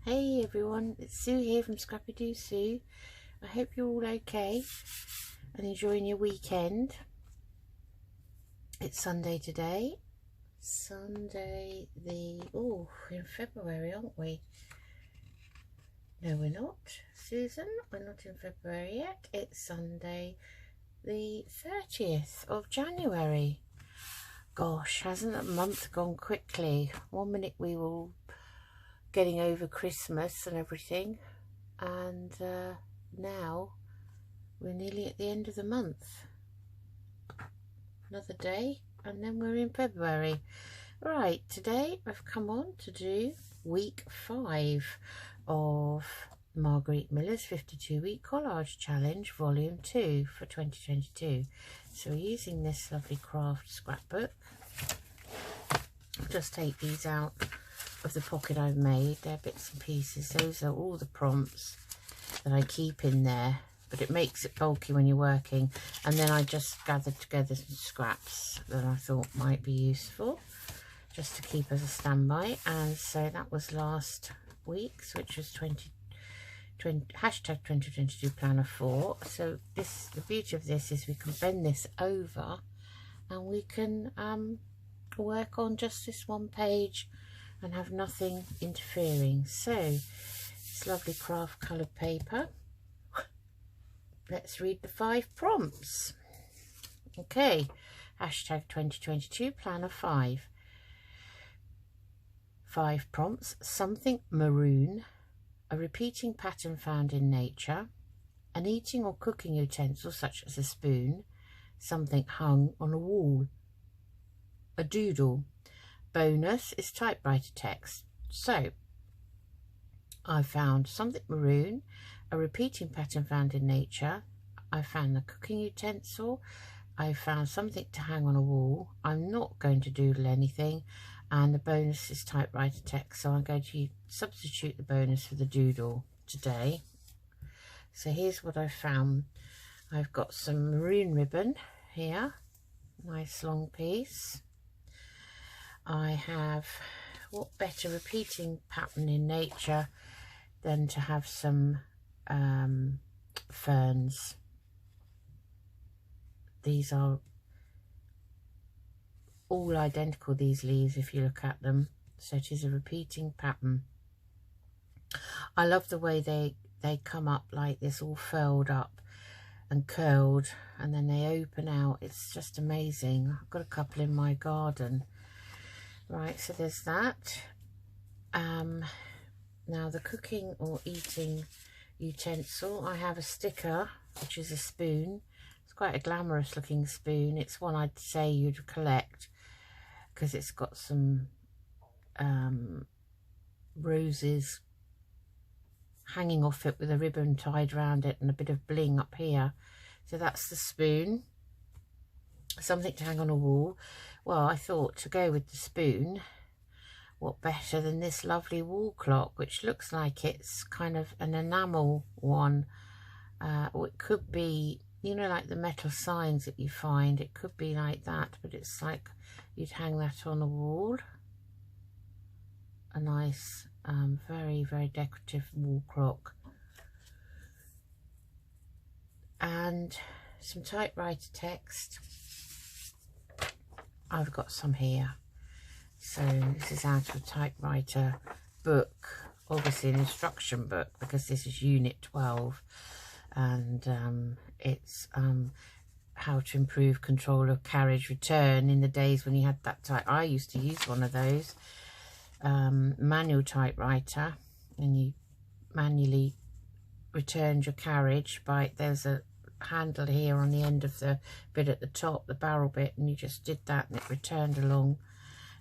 Hey everyone, it's Sue here from Scrappy Doo Sue. I hope you're all okay and enjoying your weekend. It's Sunday today. Sunday we're in February, aren't we? No, we're not, Susan. We're not in February yet. It's Sunday the 30th of January. Gosh, hasn't that month gone quickly? 1 minute we were getting over Christmas and everything, and now we're nearly at the end of the month. Another day and then we're in February. Right, today I've come on to do week 5 of Margarete Miller's 52-week collage challenge volume 2 for 2022. So we're using this lovely craft scrapbook. I'll just take these out of the pocket I've made. They're bits and pieces. Those are all the prompts that I keep in there, but it makes it bulky when you're working. And then I just gathered together some scraps that I thought might be useful just to keep as a standby. And so that was last week's, which was hashtag 2022 planner 4. So the beauty of this is we can bend this over and we can work on just this one page and have nothing interfering. So it's lovely craft coloured paper. Let's read the 5 prompts. Okay, hashtag 2022 planner 5. 5 prompts: something maroon, a repeating pattern found in nature, an eating or cooking utensil such as a spoon, something hung on a wall, a doodle. Bonus is typewriter text. So I found something maroon, a repeating pattern found in nature, I found the cooking utensil, I found something to hang on a wall. I'm not going to doodle anything, and the bonus is typewriter text, so I'm going to substitute the bonus for the doodle today. So here's what I found. I've got some maroon ribbon here, nice long piece. I have, what better repeating pattern in nature than to have some ferns. These are all identical, these leaves, if you look at them. So it is a repeating pattern. I love the way they come up like this, all furled up and curled, and then they open out. It's just amazing. I've got a couple in my garden. Right, so there's that. Now the cooking or eating utensil, I have a sticker, which is a spoon. It's quite a glamorous looking spoon. It's one I'd say you'd collect because it's got some roses hanging off it with a ribbon tied around it and a bit of bling up here. So that's the spoon. Something to hang on a wall. Well, I thought to go with the spoon, what better than this lovely wall clock, which looks like it's kind of an enamel one, or it could be, you know, like the metal signs that you find. It could be like that, but it's like you'd hang that on a wall. A nice, very, very decorative wall clock. And some typewriter text. I've got some here. So this is out of a typewriter book, obviously an instruction book, because this is unit 12, and it's how to improve control of carriage return in the days when you had that type. I used to use one of those, manual typewriter, and you manually returned your carriage by, there's a handle here on the end of the bit at the top, the barrel bit, and you just did that and it returned along.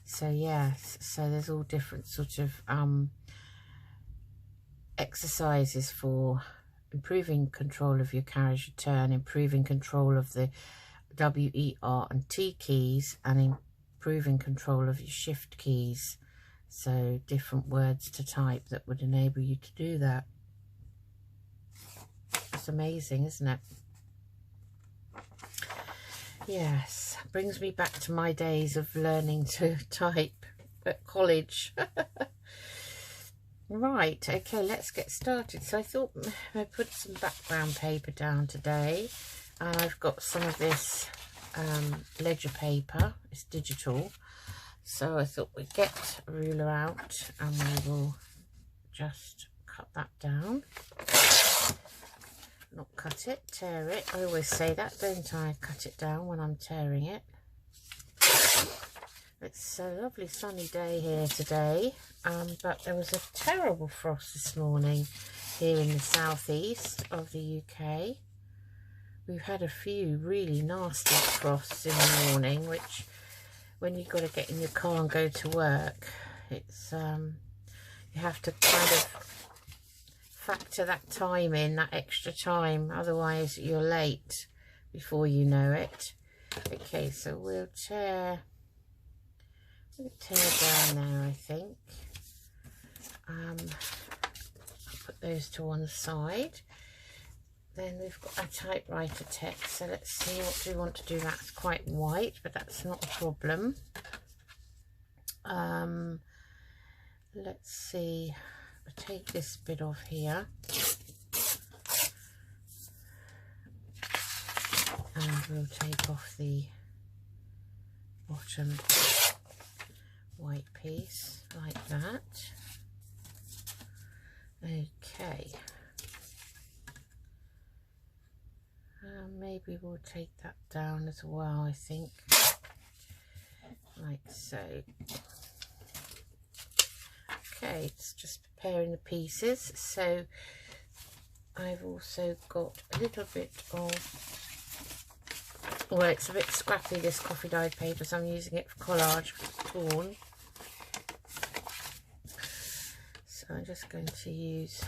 So yes, so there's all different sort of exercises for improving control of your carriage return, improving control of the W, E, R and T keys, and improving control of your shift keys. So different words to type that would enable you to do that. It's amazing, isn't it? Yes, brings me back to my days of learning to type at college. Right, okay, let's get started. So I thought I put some background paper down today, and I've got some of this ledger paper. It's digital, so I thought we'd get a ruler out and we will just cut that down. Not cut it, tear it. I always say that, don't I? Cut it down when I'm tearing it. It's a lovely sunny day here today, but there was a terrible frost this morning here in the southeast of the UK. We've had a few really nasty frosts in the morning, which when you've got to get in your car and go to work, it's you have to kind of factor that time in, that extra time, otherwise you're late before you know it. Okay, so we'll tear down there, I think. I'll put those to one side. Then we've got our typewriter text, so let's see what we want to do. That's quite white, but that's not a problem. Let's see, I'll take this bit off here. And we'll take off the bottom white piece like that. Okay, maybe we'll take that down as well, I think, like so. Okay, it's just preparing the pieces. So I've also got a little bit of, well, it's a bit scrappy, this coffee dyed paper, so I'm using it for collage. It's torn, so I'm just going to use,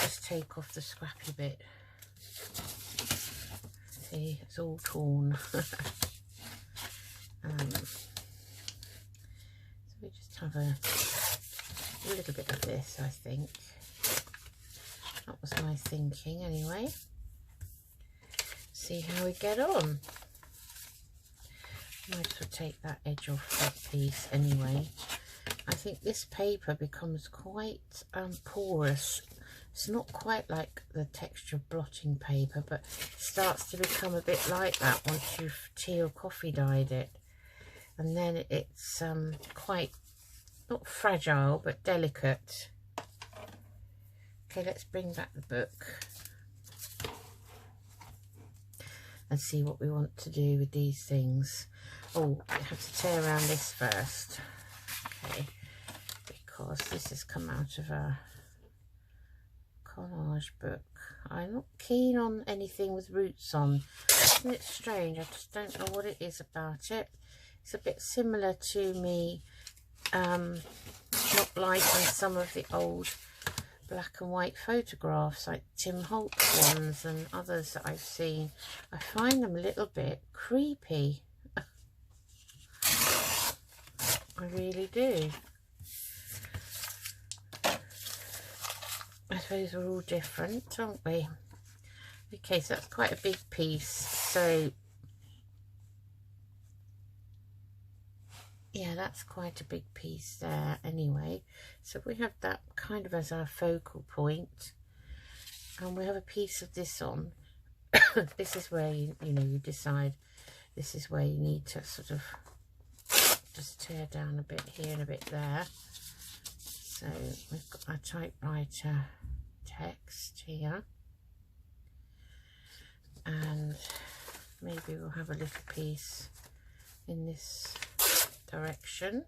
just take off the scrappy bit. See, it's all torn. So we just have a little bit of this, I think. That was my thinking anyway. See how we get on. Might as well take that edge off that piece anyway. I think this paper becomes quite porous. It's not quite like the texture of blotting paper, but it starts to become a bit like that once you've tea or coffee dyed it. And then it's quite, not fragile, but delicate. Okay, let's bring back the book and see what we want to do with these things. Oh, I have to tear around this first. Okay, because this has come out of a collage book. I'm not keen on anything with roots on. Isn't it strange? I just don't know what it is about it. It's a bit similar to me not liking some of the old black and white photographs, like Tim Holt's ones and others that I've seen. I find them a little bit creepy. I really do. I suppose we're all different, aren't we? Okay, so that's quite a big piece. So yeah, that's quite a big piece there anyway. So we have that kind of as our focal point, and we have a piece of this on. This is where you know, you decide this is where you need to sort of just tear down a bit here and a bit there. So we've got our typewriter text here, and maybe we'll have a little piece in this direction.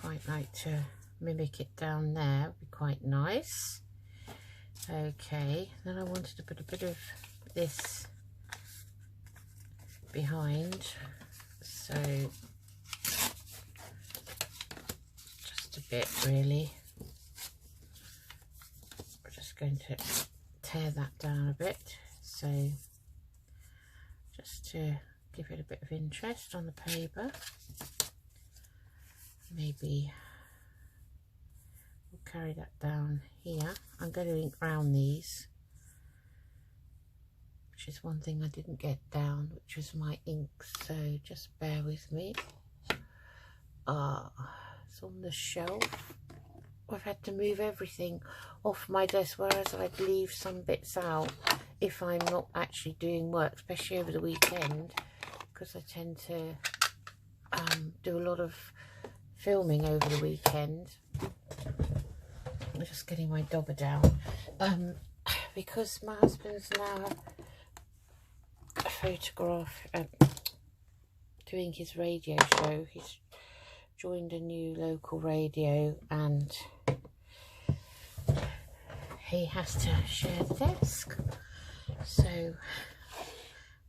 Quite like to mimic it down there, would be quite nice. Okay, then I wanted to put a bit of this behind, so just a bit really. We're just going to tear that down a bit, so just to give it a bit of interest on the paper. Maybe we'll carry that down here. I'm going to ink round these, which is one thing I didn't get down, which was my ink, so just bear with me. it's on the shelf. I've had to move everything off my desk, whereas I'd leave some bits out if I'm not actually doing work, especially over the weekend, because I tend to do a lot of filming over the weekend. I'm just getting my dobber down because my husband's now a photograph doing his radio show. He's joined a new local radio and he has to share the desk. So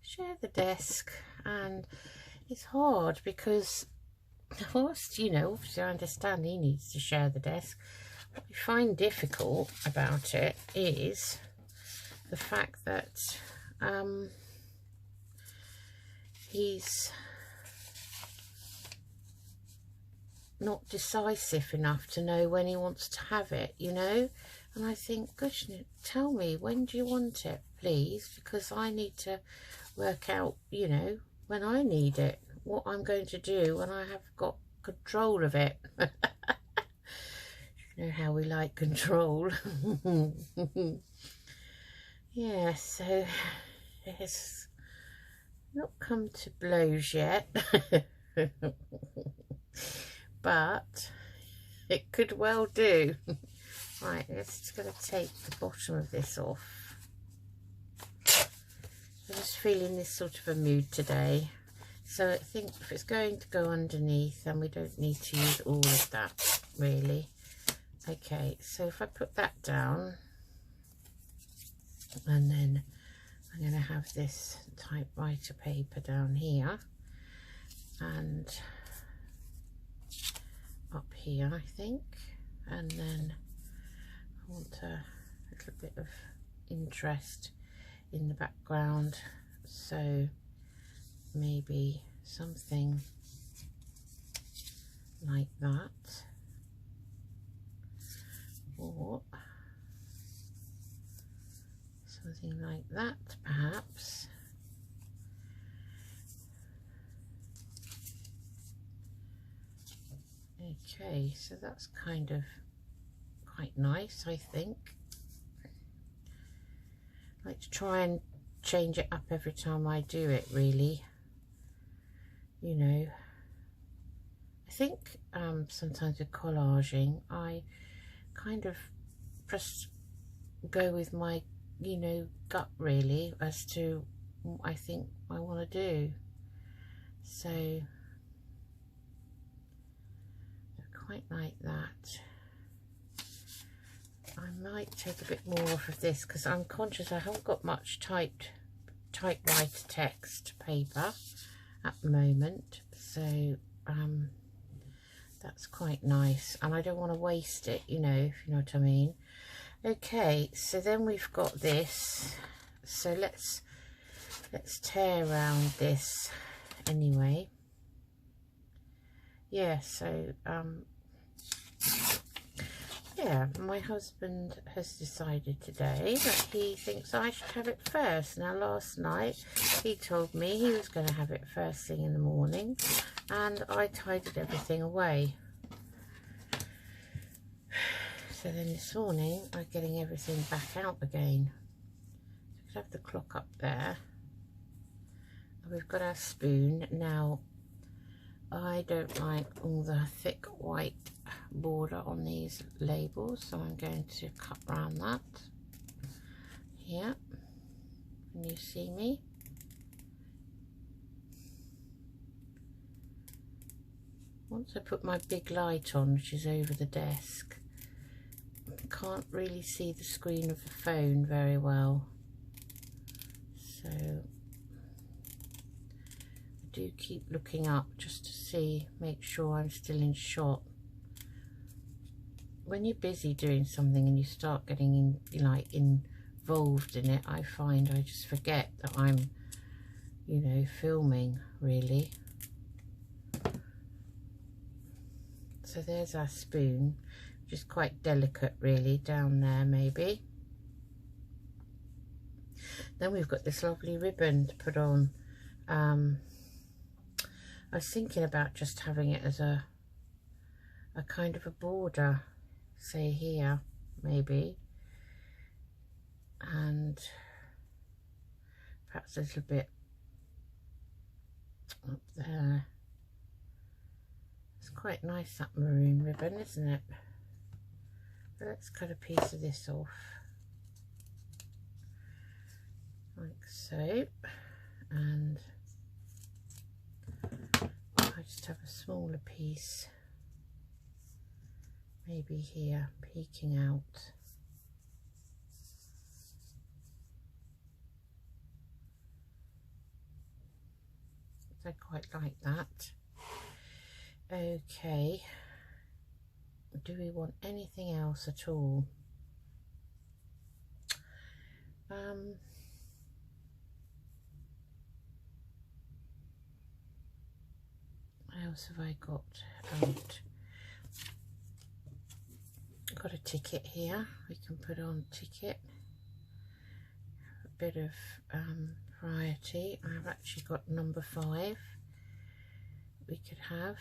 share the desk, and it's hard because whilst, you know, obviously I understand he needs to share the desk, what I find difficult about it is the fact that he's not decisive enough to know when he wants to have it, you know. And I think, gosh, tell me, when do you want it, please? Because I need to work out, you know, when I need it, what I'm going to do when I have got control of it. You know how we like control. Yeah, so it's not come to blows yet. But it could well do. Right, let's just going to take the bottom of this off. I'm just feeling this sort of a mood today. So I think if it's going to go underneath, then we don't need to use all of that, really. Okay, so if I put that down, and then I'm going to have this typewriter paper down here, and up here, I think, and then I want a little bit of interest in the background, so maybe something like that, or something like that perhaps. Okay, so that's kind of quite nice, I think. I like to try and change it up every time I do it, really. You know, I think sometimes with collaging, I kind of just go with my, you know, gut, really, as to what I think I want to do. So quite like that. I might take a bit more off of this because I'm conscious I haven't got much typewriter text paper at the moment, so that's quite nice, and I don't want to waste it, you know, if you know what I mean. Okay, so then we've got this, so let's tear around this anyway. Yeah, so yeah, my husband has decided today that he thinks I should have it first. Now, last night he told me he was going to have it first thing in the morning, and I tidied everything away. So then this morning I'm getting everything back out again. So we could have the clock up there. And we've got our spoon. Now, I don't like all the thick white border on these labels, so I'm going to cut around that here. Can you see me? Once I put my big light on, which is over the desk, I can't really see the screen of the phone very well, so I do keep looking up just to see, make sure I'm still in shot. When you're busy doing something and you start getting involved in it, I find I just forget that I'm, you know, filming, really. So there's our spoon, which is quite delicate, really, down there maybe. Then we've got this lovely ribbon to put on. I was thinking about just having it as a a kind of a border, say here maybe, and perhaps a little bit up there. It's quite nice, that maroon ribbon, isn't it? But let's cut a piece of this off like so, and I just have a smaller piece maybe here peeking out. I quite like that. Okay, do we want anything else at all? What else have I got out? Got a ticket here, we can put on ticket. A bit of variety. I've actually got number 5 we could have.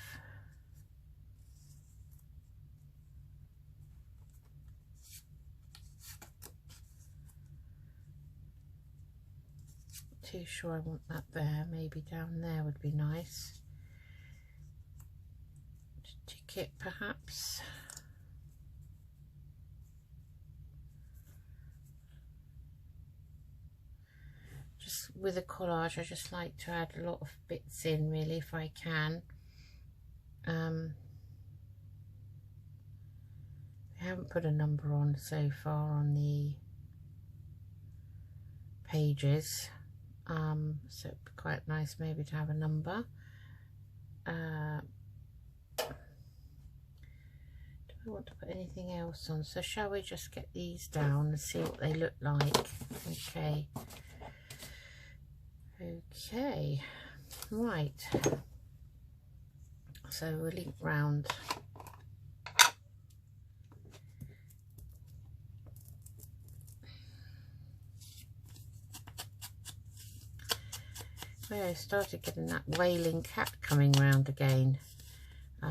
Too sure I want that there, maybe down there would be nice. Ticket perhaps. Just with a collage, I just like to add a lot of bits in, really, if I can. I haven't put a number on so far on the pages, so it'd be quite nice maybe to have a number. Do I want to put anything else on? So shall we just get these down and see what they look like? Okay. Okay, right, so we'll link round. Well, I started getting that wailing cat coming round again. I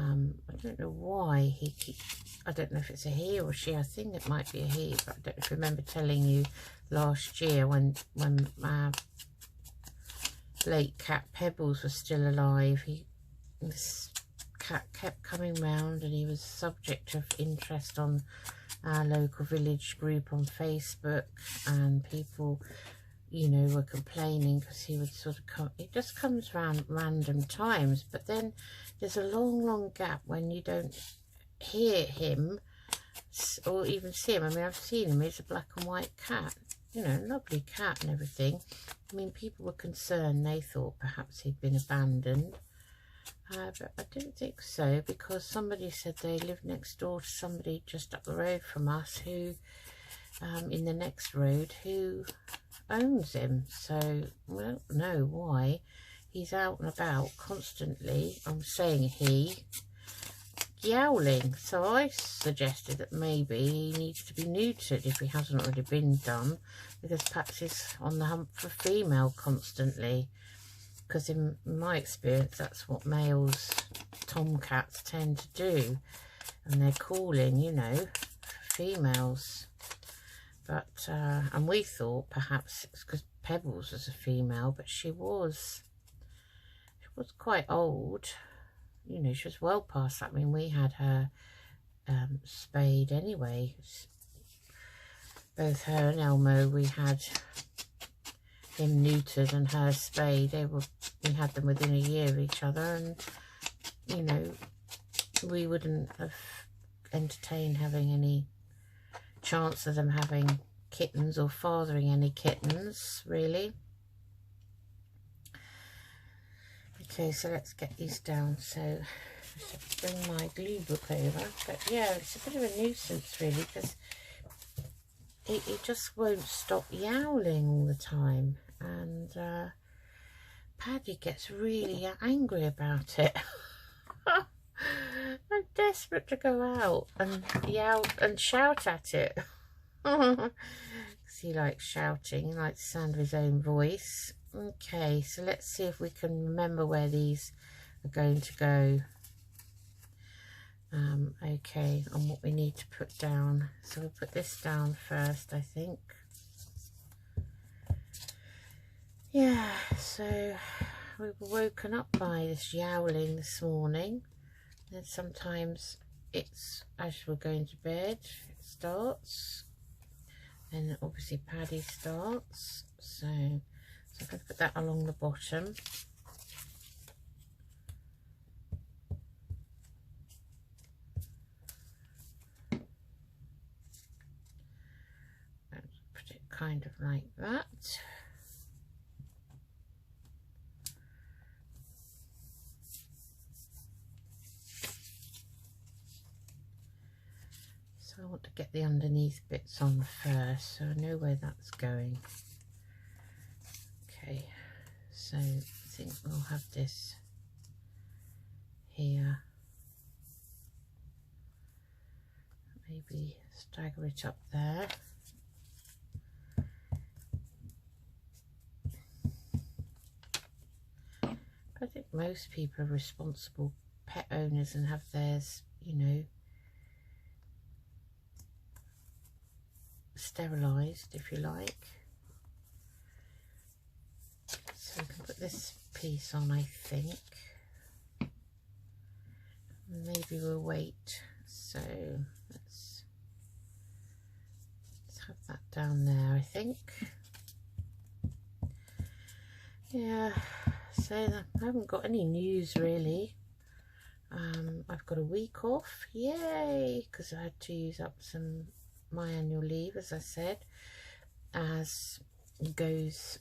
don't know why I don't know if it's a he or she. I think it might be a he, but I don't remember telling you last year when late cat Pebbles was still alive. This cat kept coming round, and he was subject of interest on our local village group on Facebook, and people, you know, were complaining because he would sort of come. It just comes round random times, but then there's a long gap when you don't hear him or even see him. I mean, I've seen him. He's a black and white cat, you know, lovely cat and everything. I mean, people were concerned. They thought perhaps he'd been abandoned, but I don't think so, because somebody said they lived next door to somebody just up the road from us who, in the next road, who owns him. So we don't know why. He's out and about constantly. I'm saying he, yowling. So I suggested that maybe he needs to be neutered if he hasn't already been done, because perhaps he's on the hunt for female constantly, because in my experience that's what males, tomcats, tend to do, and they're calling, you know, for females. But and we thought perhaps it's because Pebbles was a female, but she was quite old. You know, she was well past that. I mean, we had her spayed anyway. Both her and Elmo, we had him neutered and her spayed. We had them within a year of each other, and you know, we wouldn't have entertained having any chance of them having kittens or fathering any kittens, really. Okay, so let's get these down. So let's bring my glue book over. But yeah, it's a bit of a nuisance really, because he just won't stop yowling all the time, and Paddy gets really angry about it. I'm desperate to go out and yell and shout at it. Because he likes shouting, he likes the sound of his own voice. Okay, so let's see if we can remember where these are going to go. okay, on what we need to put down. So we'll put this down first, I think. Yeah, so we were woken up by this yowling this morning. And sometimes it's as we're going to bed, it starts. And obviously Paddy starts. So I'm going to put that along the bottom. And put it kind of like that. So I want to get the underneath bits on first, so I know where that's going. Okay, so I think we'll have this here. Maybe stagger it up there. I think most people are responsible pet owners and have theirs, you know, sterilised, if you like. So we can put this piece on, I think. Maybe we'll wait. So let's have that down there, I think. Yeah, so I haven't got any news really. I've got a week off, yay, because I had to use up my annual leave, as I said, as ends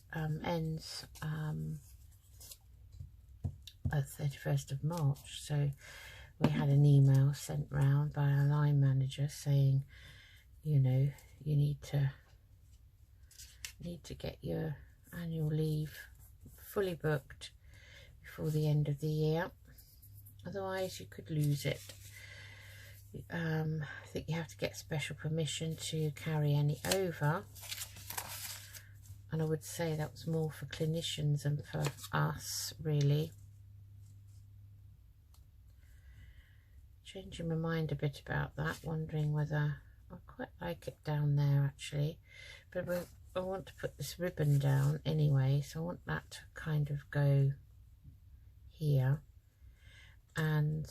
31st of March. So we had an email sent round by our line manager saying, you know, you need to get your annual leave fully booked before the end of the year, otherwise you could lose it. I think you have to get special permission to carry any over, and I would say that was more for clinicians and for us really. Changing my mind a bit about that, wondering whether I quite like it down there actually, but I want to put this ribbon down anyway, so I want that to kind of go here, and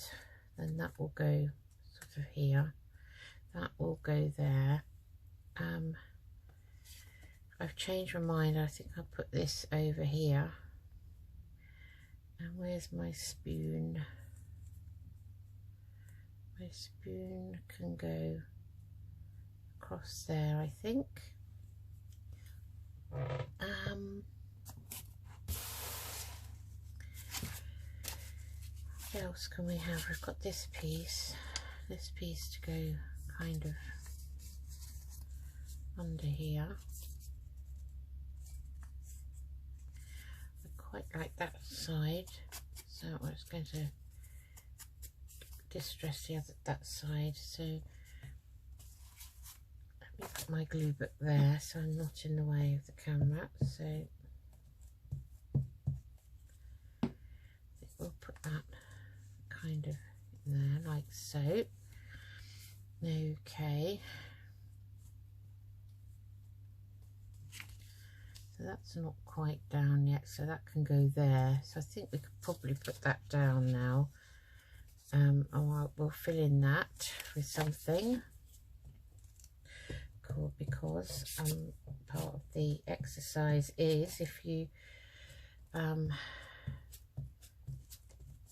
then that will go sort of here, that will go there. I've changed my mind, I think I'll put this over here. And where's my spoon? My spoon can go across there, I think. What else can we have? We've got this piece to go kind of under here. I quite like that side, so I was going to distress that side, so let me put my glue book there so I'm not in the way of the camera. So I think we'll put that kind of in there like so. Okay, so that's not quite down yet, so that can go there. So I think we could probably put that down now. We'll fill in that with something, cool, because part of the exercise is if you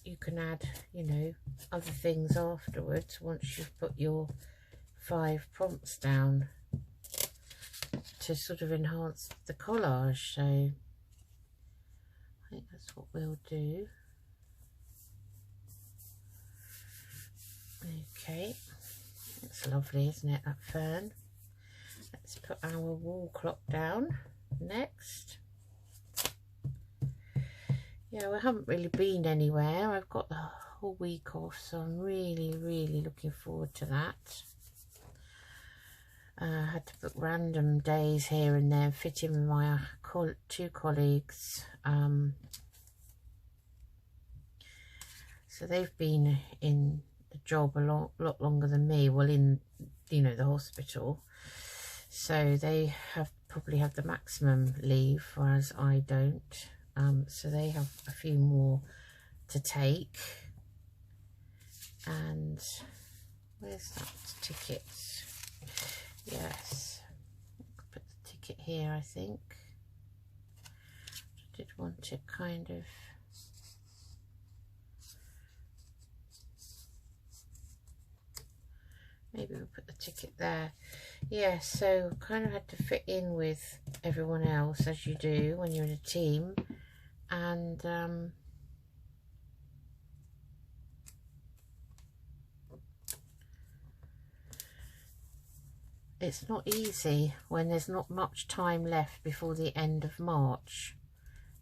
you can add, you know, other things afterwards once you've put your 5 prompts down to sort of enhance the collage. So I think that's what we'll do. Okay, it's lovely, isn't it, that fern? Let's put our wall clock down next. Yeah, we haven't really been anywhere. I've got the whole week off, so I'm really looking forward to that. I had to book random days here and there, fit in with my 2 colleagues. So they've been in the job a lot longer than me, well, in, you know, the hospital, so they probably have the maximum leave, whereas I don't. So they have a few more to take. And where's that ticket? Yes, put the ticket here, I think. I did want it kind of, maybe we'll put the ticket there. Yeah, so kind of had to fit in with everyone else, as you do when you're in a team. And it's not easy when there's not much time left before the end of March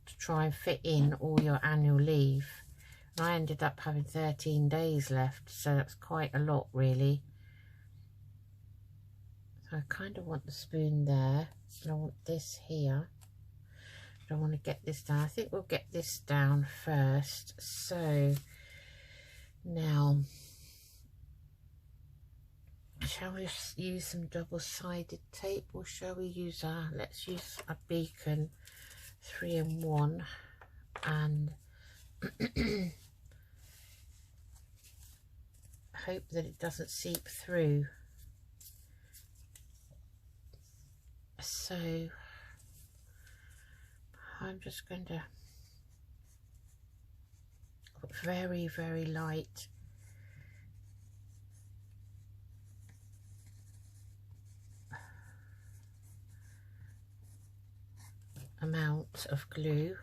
to try and fit in all your annual leave. And I ended up having 13 days left, so that's quite a lot, really. So I kind of want the spoon there, and I want this here. I want to get this down. I think we'll get this down first. So now, shall we use some double-sided tape, or shall we use let's use a beacon 3-in-1, and hope that it doesn't seep through. So I'm just going to put very, very light amount of glue,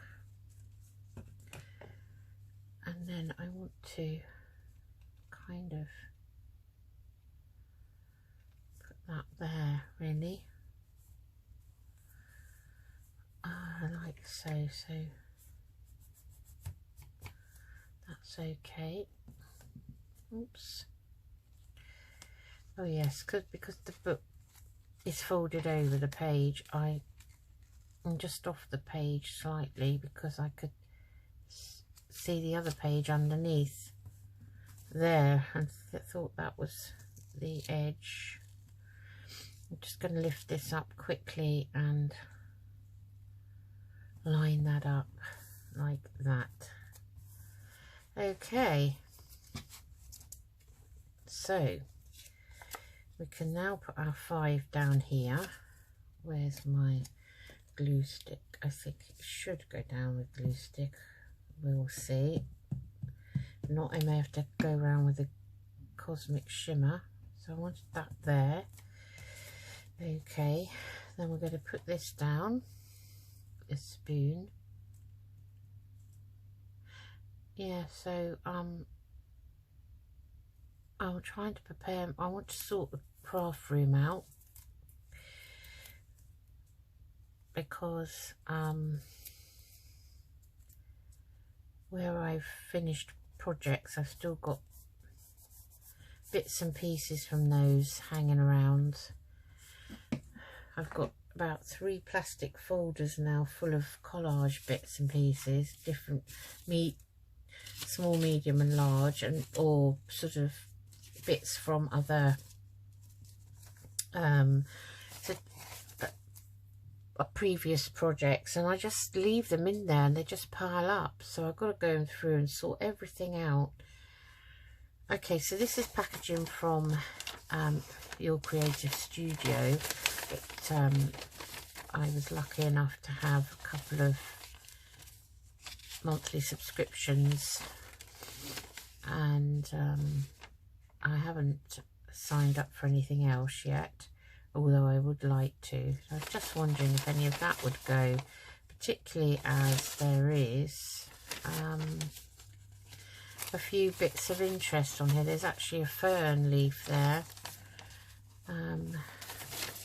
and then I want to kind of put that there, really. Like so, so that's okay. Oops. Oh yes, because the book is folded over the page, I'm just off the page slightly because I could see the other page underneath there, and thought that was the edge. I'm just going to lift this up quickly and line that up like that. Okay, so we can now put our 5 down here. Where's my glue stick? I think it should go down with glue stick. We'll see. If not, I may have to go around with a cosmic shimmer. So I wanted that there. Okay, then we're going to put this down, this spoon. Yeah, so I'm trying to prepare. I want to sort the craft room out because where I've finished projects, I've still got bits and pieces from those hanging around. I've got about 3 plastic folders now full of collage bits and pieces, different small, medium and large, and or sort of bits from other previous projects, and I just leave them in there and they just pile up. So I've got to go through and sort everything out. Okay, so this is packaging from Your Creative Studio. I was lucky enough to have a couple of monthly subscriptions, and I haven't signed up for anything else yet, although I would like to. So I was just wondering if any of that would go, particularly as there is a few bits of interest on here. There's actually a fern leaf there.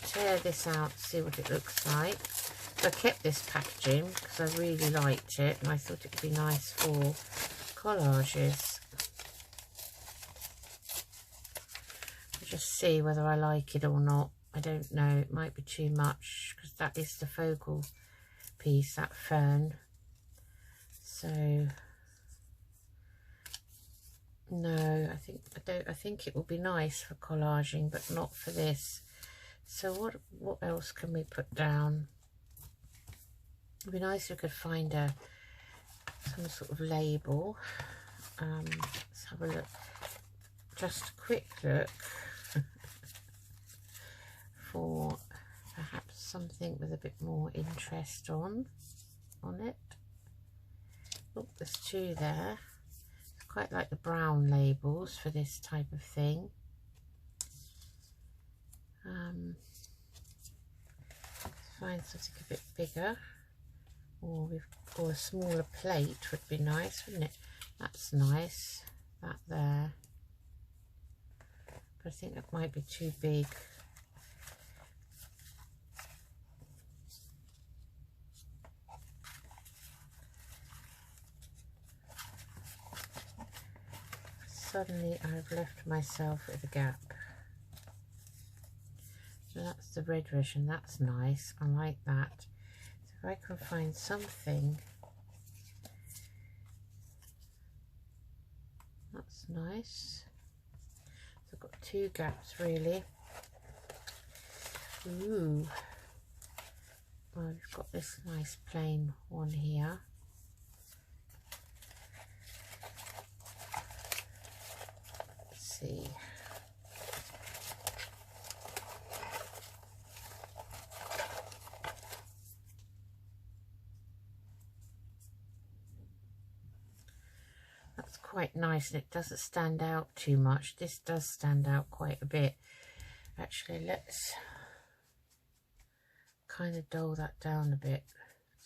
Tear this out, see what it looks like. So I kept this packaging because I really liked it, and I thought it would be nice for collages. I'll just see whether I like it or not. I don't know, it might be too much because that is the focal piece, that fern. So No, I think it will be nice for collaging, but not for this. So what else can we put down? It'd be nice if we could find some sort of label. Let's have a look. Just a quick look for perhaps something with a bit more interest on it. Oh, there's two there. I quite like the brown labels for this type of thing. Let's find something a bit bigger, or a smaller plate would be nice, wouldn't it? That's nice, that there. But I think that might be too big. Suddenly I've left myself with a gap. So that's the red version, that's nice, I like that. So if I can find something, that's nice. So I've got two gaps really. Ooh, well, we've got this nice plain one here. Let's see. That's quite nice, and it doesn't stand out too much. This does stand out quite a bit. Actually, let's kind of dull that down a bit.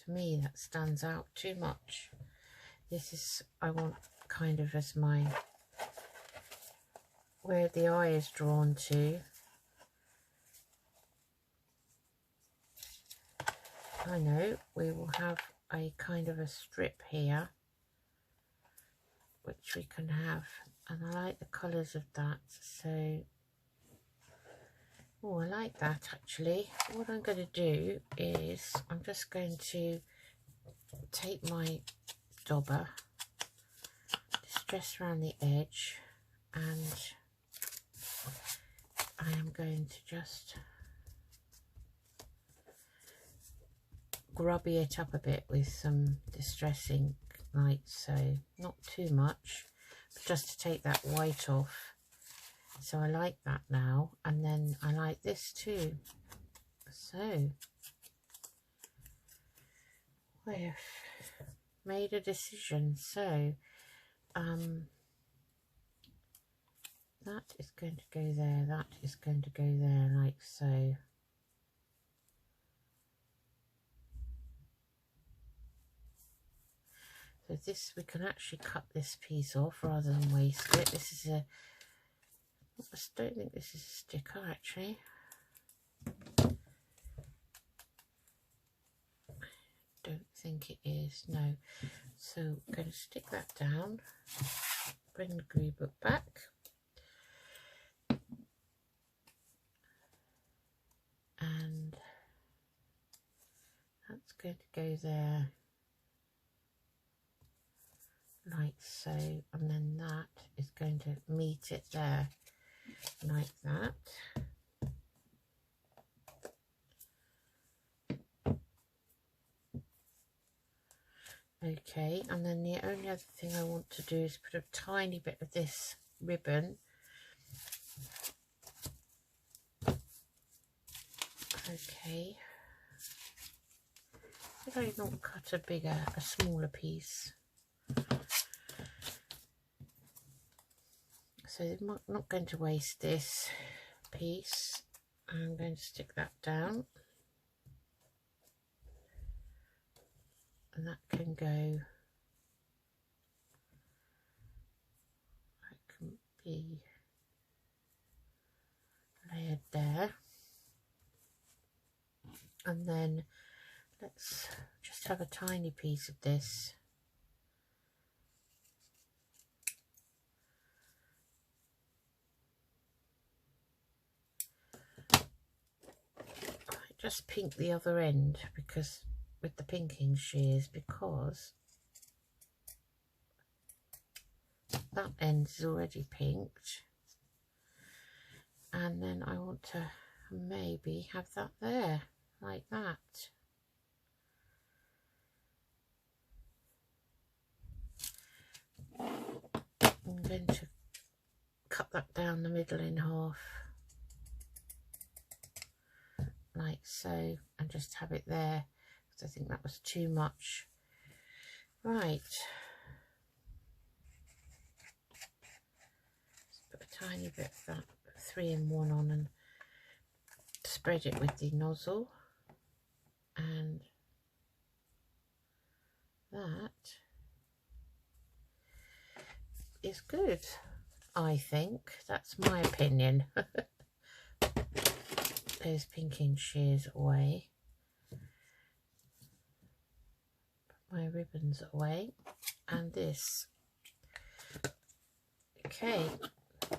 To me, that stands out too much. This is, I want kind of as my, where the eye is drawn to. I know, we will have a kind of a strip here, which we can have, and I like the colours of that. So, oh, I like that actually. What I'm going to do is I'm just going to take my dauber, distress around the edge, and I am going to just grubby it up a bit with some distress ink, like so. Not too much, but just to take that white off. So I like that now, and then I like this too. So I have made a decision. So that is going to go there, that is going to go there, like so. So this, we can actually cut this piece off rather than waste it. This is a, I don't think this is a sticker actually. Don't think it is, no. So I'm going to stick that down, bring the glue book back. And that's going to go there, like so, and then that is going to meet it there, like that. Okay, and then the only other thing I want to do is put a tiny bit of this ribbon. Okay, did I not cut a smaller piece? So I'm not going to waste this piece. I'm going to stick that down, and that can go, that can be layered there. And then let's just have a tiny piece of this. Just pink the other end, because with the pinking shears, because that end is already pinked, and then I want to maybe have that there like that. I'm going to cut that down the middle in half like so, and just have it there because I think that was too much. Right, just put a tiny bit of that 3-in-1 on and spread it with the nozzle, and that is good. I think that's my opinion. Those pinking shears away, put my ribbons away, and this. Okay, I'm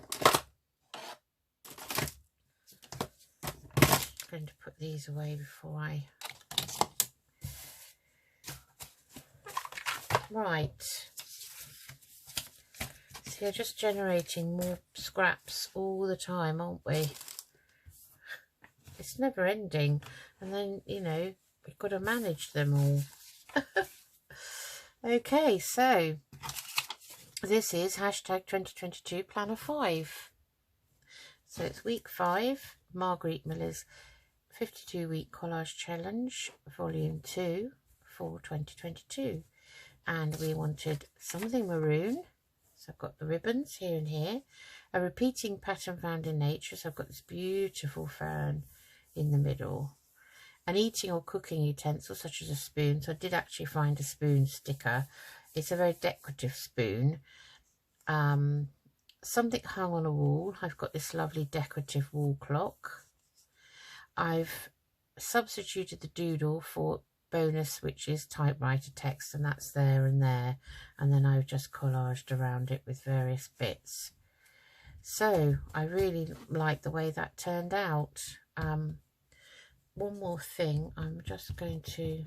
going to put these away before I. Right. So you're just generating more scraps all the time, aren't we? It's never ending, and then, you know, we've got to manage them all. Okay, so this is hashtag 2022 Planner 5. So it's week 5, Margarete Miller's 52-week collage challenge, volume 2 for 2022. And we wanted something maroon. So I've got the ribbons here and here, a repeating pattern found in nature. So I've got this beautiful fern in the middle, an eating or cooking utensil such as a spoon. So I did actually find a spoon sticker. It's a very decorative spoon. Something hung on a wall. I've got this lovely decorative wall clock. I've substituted the doodle for bonus, which is typewriter text, and that's there and there, and then I've just collaged around it with various bits. So I really like the way that turned out. One more thing, I'm just going to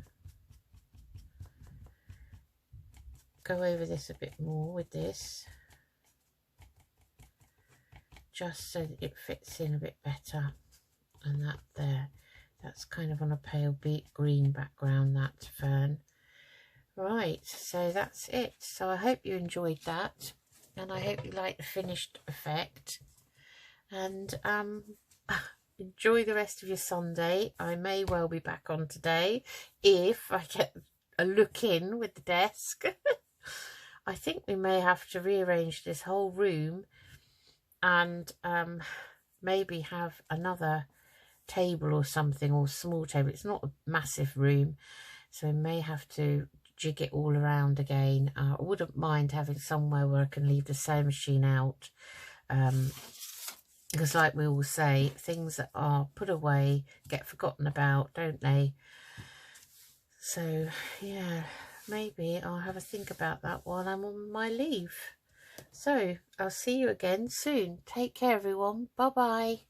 go over this a bit more with this, just so that it fits in a bit better. And that there, that's kind of on a pale green background, that fern. Right, so that's it. So I hope you enjoyed that, and I hope you like the finished effect, and enjoy the rest of your Sunday. I may well be back on today if I get a look in with the desk. I think we may have to rearrange this whole room and maybe have another table or something, or small table. It's not a massive room, so we may have to jig it all around again. I wouldn't mind having somewhere where I can leave the sewing machine out, because like we all say, things that are put away get forgotten about, don't they? So yeah, maybe I'll have a think about that while I'm on my leave. So I'll see you again soon. Take care, everyone. Bye bye.